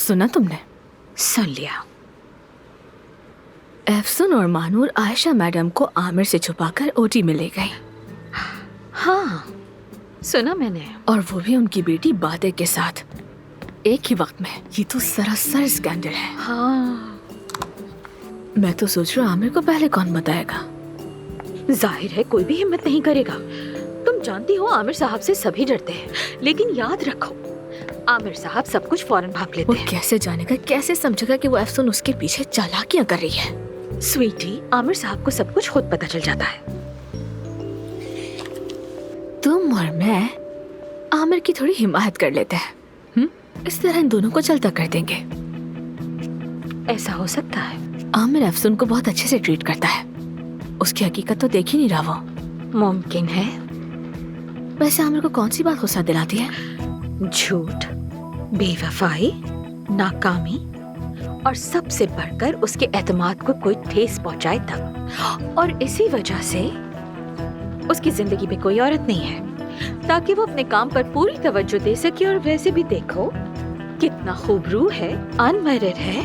सुना तुमने? सुन लिया। एफसन और मानूर आयशा मैडम को आमिर से छुपाकर ओटी में ले गई। हाँ सुना मैंने। और वो भी उनकी बेटी बादे के साथ एक ही वक्त में। ये तो सरासर स्कैंडल है। हाँ मैं तो सोच रहा हूँ आमिर को पहले कौन बताएगा। जाहिर है कोई भी हिम्मत नहीं करेगा। तुम जानती हो आमिर साहब से सभी डरते हैं, लेकिन याद रखो आमिर साहब सब कुछ फौरन भाप लेते वो हैं। कैसे जानेगा, कैसे समझेगा कि वो एफसन उसके पीछे चालाकियां कर रही है? स्वीटी, आमिर साहब को सब कुछ खुद पता चल जाता है। तुम और मैं आमिर की थोड़ी हिमायत कर लेते हैं। इस तरह इन दोनों को चलता कर देंगे। ऐसा हो सकता है। आमिर एफसन को बहुत अच्छे से ट्रीट करता है। उसकी हकीकत तो देख ही नहीं रहा वो। मुमकिन है। वैसे आमिर को कौन सी बात गुस्सा दिलाती है? झूठ, बेवफाई, नाकामी और सबसे बढ़कर उसके एतमाद को कोई ठेस पहुंचाए तब। और इसी वजह से उसकी जिंदगी में कोई औरत नहीं है ताकि वो अपने काम पर पूरी तवज्जो दे सके। और वैसे भी देखो कितना खूबरू है, अनमैरिड है,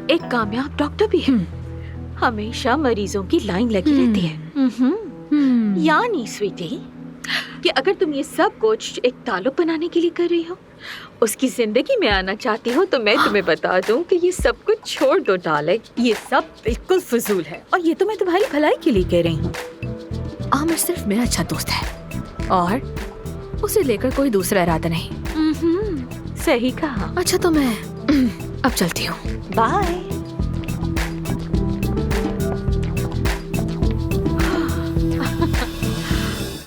एक कामयाब डॉक्टर भी है। हमेशा मरीजों की लाइन लगी रहती है। यानी स्वीटी कि अगर तुम ये सब कुछ एक ताल्लुक बनाने के लिए कर रही हो, उसकी जिंदगी में आना चाहती हो, तो मैं तुम्हें बता दूं कि ये सब कुछ छोड़ दो डार्लिंग। ये सब बिल्कुल फजूल है और ये तो मैं तुम्हारी भलाई के लिए कह रही हूँ। आमिर सिर्फ मेरा अच्छा दोस्त है और उसे लेकर कोई दूसरा इरादा नहीं। सही कहा। अच्छा तो मैं अब चलती हूँ। बाय।